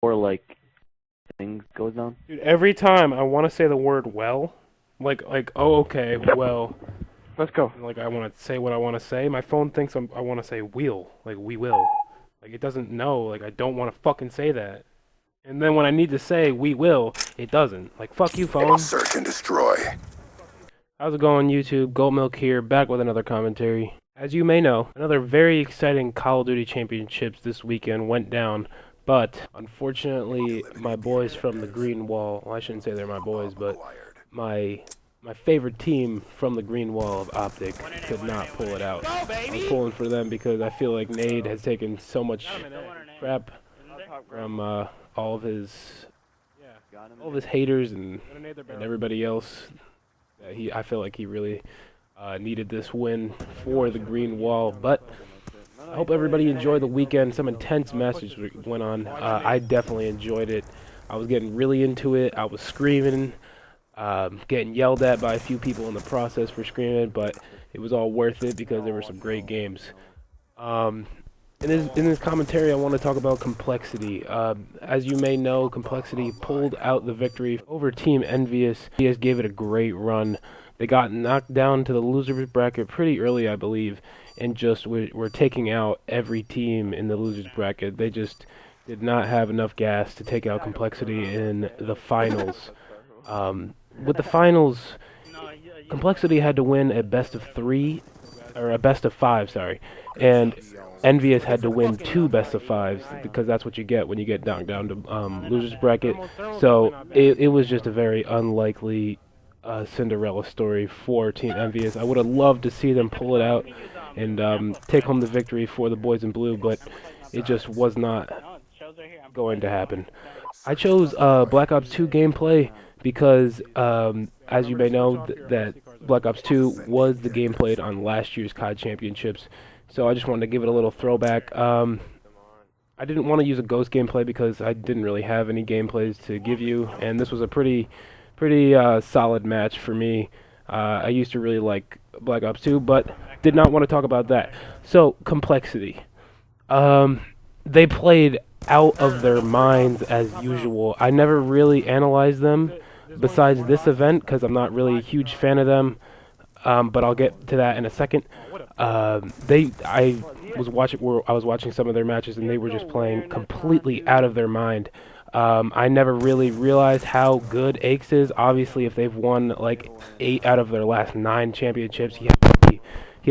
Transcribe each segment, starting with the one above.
or like things goes down? Dude, every time I want to say the word well, oh okay, well, Let's go. like I want to say what I want to say, my phone thinks I want to say will, like we will. Like it doesn't know, like I don't want to fucking say that. And then when I need to say we will, it doesn't. Like fuck you, phone. Search and destroy. How's it going, YouTube? Goatmilk here, back with another commentary. As you may know, another very exciting Call of Duty Championships this weekend went down, but unfortunately, my boys from the Green Wall, well, I shouldn't say they're my boys, but my favorite team from the Green Wall of Optic could not pull it out. I'm pulling for them because I feel like Nade has taken so much crap from all of his haters and everybody else. I feel like he really needed this win for the Green Wall, but I hope everybody enjoyed the weekend. Some intense matches went on. I definitely enjoyed it. I was getting really into it. I was screaming, getting yelled at by a few people in the process for screaming, but it was all worth it because there were some great games. In this commentary, I want to talk about Complexity. As you may know, Complexity pulled out the victory over Team Envious. Envious gave it a great run. They got knocked down to the losers bracket pretty early, I believe, and just were taking out every team in the losers bracket. They just did not have enough gas to take out Complexity in the finals. With the finals, Complexity had to win a best of three, or a best of five, sorry, and Envious had to win two best of fives because that's what you get when you get knocked down to losers bracket. So it was just a very unlikely Cinderella story for Team Envious. I would have loved to see them pull it out and take home the victory for the boys in blue, but it just was not going to happen. I chose Black Ops 2 gameplay because, as you may know, that Black Ops 2 was the game played on last year's CoD Championships. So I just wanted to give it a little throwback. I didn't want to use a Ghost gameplay because I didn't really have any gameplays to give you, and this was a pretty solid match for me. I used to really like Black Ops 2, but did not want to talk about that. So, Complexity. They played out of their minds as usual. I never really analyzed them besides this event because I'm not really a huge fan of them. But I'll get to that in a second. I was watching some of their matches, and they were just playing completely out of their mind. I never really realized how good Aches is. Obviously, if they've won like 8 out of their last 9 championships, he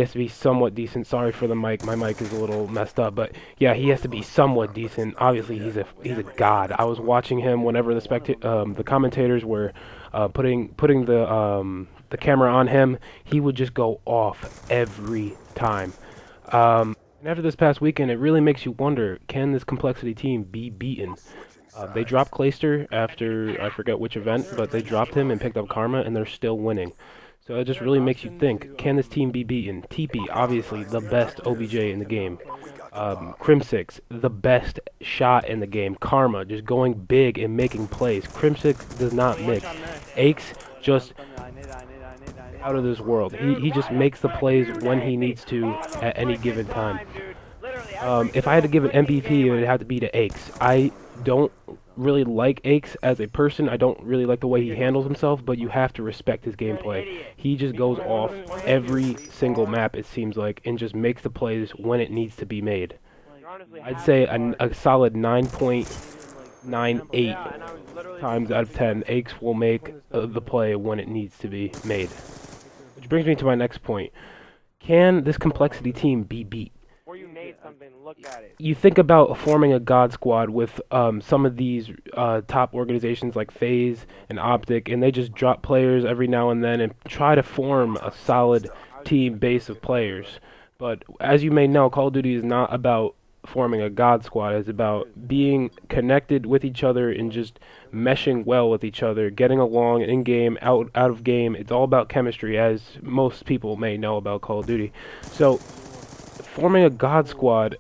has to be somewhat decent. Sorry for the mic. My mic is a little messed up, but yeah, he has to be somewhat decent. Obviously, he's a god. I was watching him whenever the commentators were putting the camera on him. He would just go off every time. And after this past weekend, it really makes you wonder: can this Complexity team be beaten? They dropped Clayster after I forget which event, but they dropped him and picked up Karma, and they're still winning. So it just really makes you think, can this team be beaten? TP, obviously the best OBJ in the game. Crimsix, the best shot in the game. Karma, just going big and making plays. Crimsix does not mix. Aches, just out of this world. He just makes the plays when he needs to at any given time. If I had to give an MVP, it would have to be to Aches. I don't really like Aches as a person. I don't really like the way he handles himself, but you have to respect his gameplay. He just goes off every single map, it seems like, and just makes the plays when it needs to be made. I'd say a solid 9.98 times out of 10, Aches will make the play when it needs to be made. Which brings me to my next point. Can this Complexity team be beat? You think about forming a God Squad with some of these top organizations like FaZe and Optic, and they just drop players every now and then and try to form a solid team base of players. But as you may know, Call of Duty is not about forming a God Squad. It's about being connected with each other and just meshing well with each other, getting along in game, out of game. It's all about chemistry, as most people may know about Call of Duty. So forming a God Squad,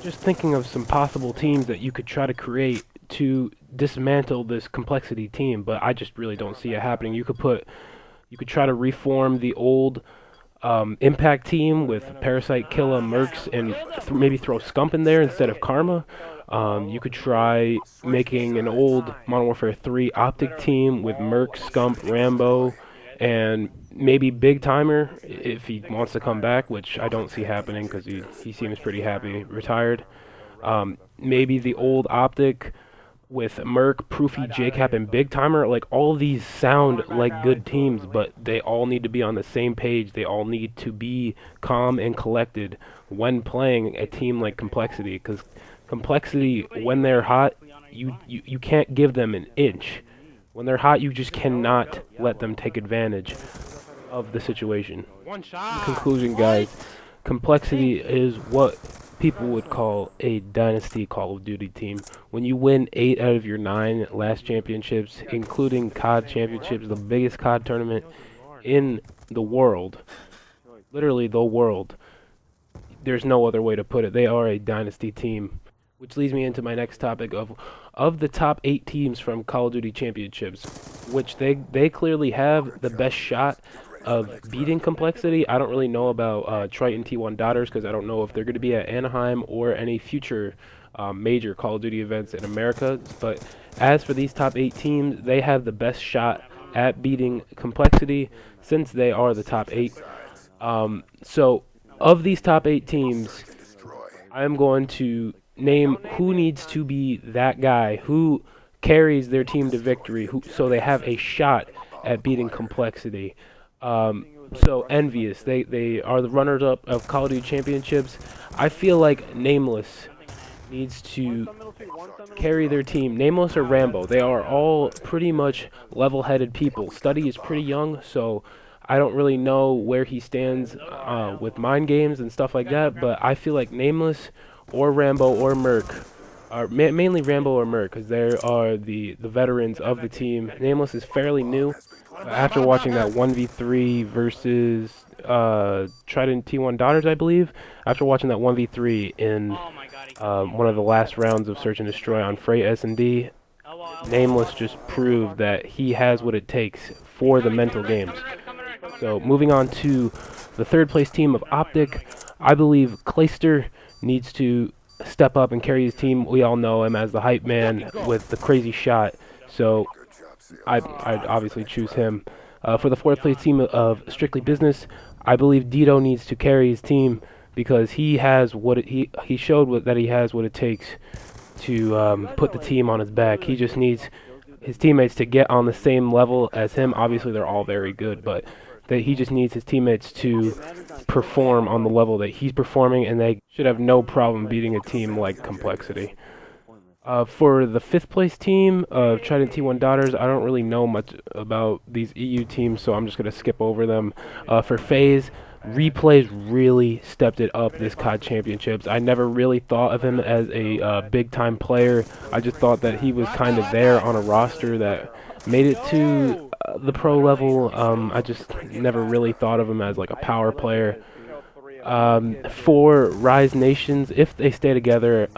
just thinking of some possible teams that you could try to create to dismantle this Complexity team, but I just really don't see it happening. You could try to reform the old Impact team with Parasite, Killa, Mercs, and maybe throw Scump in there instead of Karma. You could try making an old Modern Warfare 3 Optic team with Merc, Scump, Rambo, and maybe Big Timer if he wants to come back, which I don't see happening because he seems pretty happy retired. Maybe the old Optic with Merc, Proofy, JCap, and Big Timer. Like, all of these sound like good teams, but they all need to be on the same page. They all need to be calm and collected when playing a team like Complexity, because Complexity, when they're hot, you can't give them an inch. When they're hot, you just cannot let them take advantage of the situation. In conclusion, guys, Complexity is what people would call a dynasty Call of Duty team. When you win 8 out of your 9 last championships, including CoD championships, the biggest CoD tournament in the world, literally the world, there's no other way to put it. They are a dynasty team. Which leads me into my next topic of the top 8 teams from Call of Duty championships, which they clearly have the best shot of beating Complexity. I don't really know about Triton T1 Daughters because I don't know if they're going to be at Anaheim or any future major Call of Duty events in America. But as for these top 8 teams, they have the best shot at beating Complexity since they are the top 8. So of these top 8 teams, I'm going to name who needs to be that guy who carries their team to victory, so they have a shot at beating Complexity. So Envious, they are the runners-up of Call of Duty Championships. I feel like Nameless needs to carry their team. Nameless or Rambo, they are all pretty much level-headed people. Study is pretty young, so I don't really know where he stands with mind games and stuff like that, but I feel like Nameless or Rambo or Merc, mainly Rambo or Merc, because they are the veterans of the team. Nameless is fairly new. After watching that 1v3 versus Trident T1 Daughters, I believe, after watching that 1v3 in one of the last rounds of Search and Destroy on Freight S&D, Nameless just proved that he has what it takes for the mental games. So moving on to the third place team of Optic, I believe Clayster needs to step up and carry his team. We all know him as the hype man with the crazy shot, so I'd obviously choose him. For the fourth place team of Strictly Business, I believe Dito needs to carry his team because he has he showed that he has what it takes to put the team on his back. He just needs his teammates to get on the same level as him. Obviously, they're all very good, but he just needs his teammates to perform on the level that he's performing, and they should have no problem beating a team like Complexity. For the fifth place team of Trident T1 Daughters, I don't really know much about these EU teams, so I'm just going to skip over them. For FaZe, Replays really stepped it up this CoD Championships. I never really thought of him as a big-time player. I just thought that he was kind of there on a roster that made it to the pro level. I just never really thought of him as like a power player. For Rise Nations, if they stay together,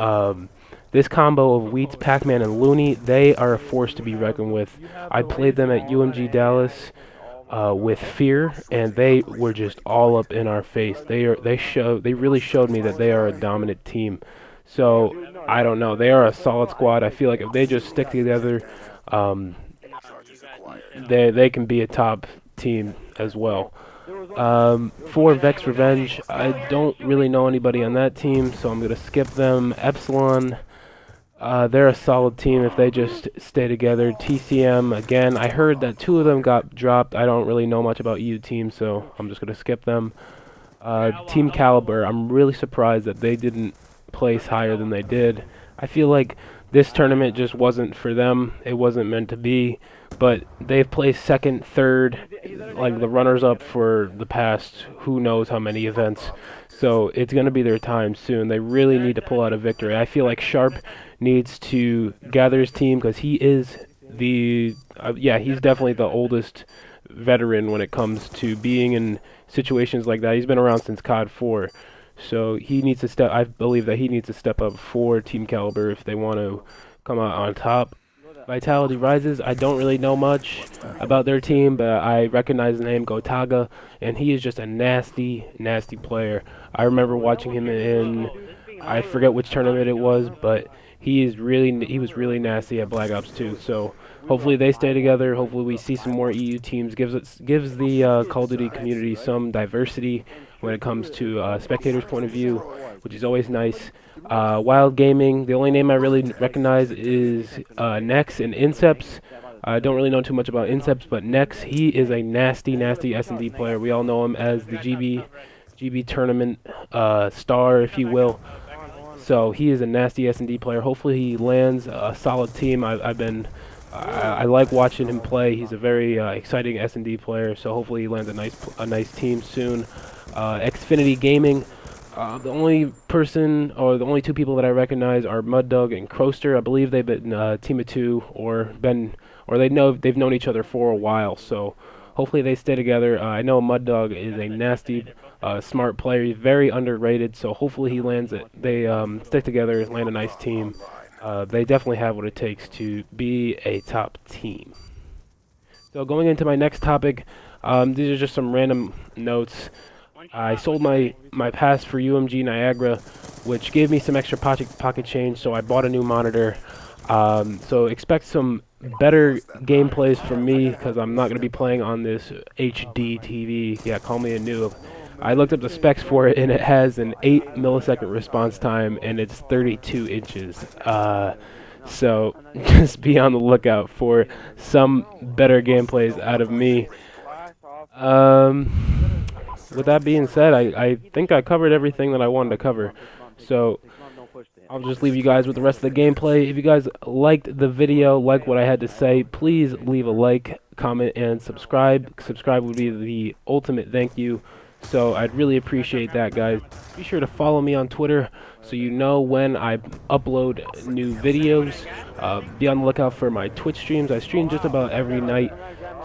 this combo of Wheats, Pac-Man, and Looney, they are a force to be reckoned with. I played them at UMG Dallas with Fear, and they were just all up in our face. They really showed me that they are a dominant team. So I don't know. They are a solid squad. I feel like if they just stick together, they can be a top team as well. For Vex Revenge, I don't really know anybody on that team, so I'm gonna skip them. Epsilon, they're a solid team if they just stay together. TCM, again, I heard that 2 of them got dropped. I don't really know much about EU teams, so I'm just going to skip them. Team Caliber, I'm really surprised that they didn't place higher than they did. I feel like this tournament just wasn't for them. It wasn't meant to be, but they've placed second, third, like the runners-up for the past who knows how many events. So it's going to be their time soon. They really need to pull out a victory. I feel like Sharp needs to gather his team because he is he's definitely the oldest veteran when it comes to being in situations like that. He's been around since CoD 4. So he needs to I believe that he needs to step up for Team Caliber if they want to come out on top. Vitality Rises, I don't really know much about their team, but I recognize the name Gotaga, and he is just a nasty, nasty player. I remember watching him in, I forget which tournament it was, but he was really nasty at Black Ops 2. So hopefully they stay together. Hopefully we see some more EU teams. Gives the Call of Duty community some diversity when it comes to spectators' point of view, which is always nice. Wild Gaming, the only name I really recognize is Nex and Inceps. I don't really know too much about Inceps, but Nex, he is a nasty S&D player. We all know him as the GB tournament star, if you will. So he is a nasty S&D player. Hopefully he lands a solid team. I like watching him play. He's a very exciting S&D player. So hopefully he lands a nice team soon. Xfinity Gaming. The only person, or the only two people that I recognize are Muddug and Croaster. I believe they've been a team of two, or they've known each other for a while. So hopefully they stay together. I know Muddug is a nasty, smart player. He's very underrated. So hopefully he lands it. They stick together, land a nice team. They definitely have what it takes to be a top team. So going into my next topic, these are just some random notes. I sold my pass for UMG Niagara, which gave me some extra pocket change, so I bought a new monitor. So expect some better gameplays from me, because I'm not going to be playing on this HD TV. Yeah, call me a noob. I looked up the specs for it, and it has an 8 millisecond response time, and it's 32 inches. So just be on the lookout for some better gameplays out of me. With that being said, I think I covered everything that I wanted to cover. So I'll just leave you guys with the rest of the gameplay. If you guys liked the video, like what I had to say, please leave a like, comment, and subscribe. Subscribe would be the ultimate thank you. So I'd really appreciate that, guys. Be sure to follow me on Twitter so you know when I upload new videos. Be on the lookout for my Twitch streams. I stream just about every night,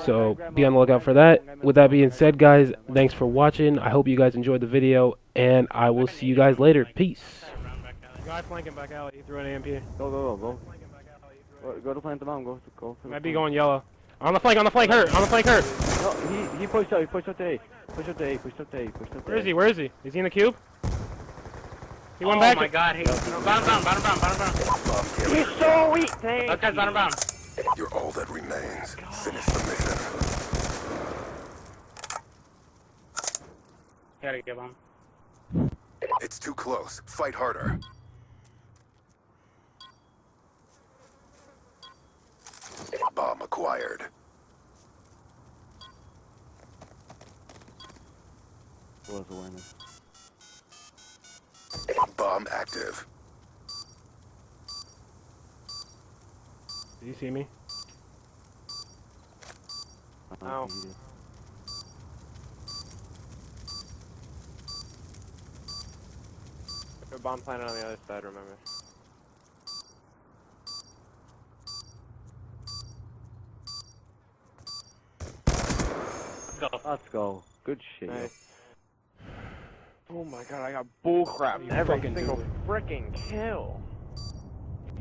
so be on the lookout for that. With that being said, guys, thanks for watching. I hope you guys enjoyed the video, and I will see you guys later. Peace. Guy flanking back alley. He threw an AMP. Go. Go to plant the bomb. Go. Might be going yellow. On the flank, hurt. No, he pushed out to A. Push up to A. Where is he? Is he in the cube? He went back. Oh my god, bottom. He's so weak, thank Okay, bottom. You're all that remains. Finish the mission. Gotta give him. It's too close. Fight harder. Bomb acquired. Was awareness. Bomb active. Did you see me? Ow. A bomb planted on the other side, remember. Let's go. Good shit. Nice. Oh my god, I got bullcrap every fucking single do it. frickin' kill.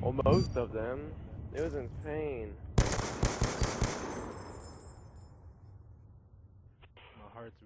Well, most of them. It was insane. My heart's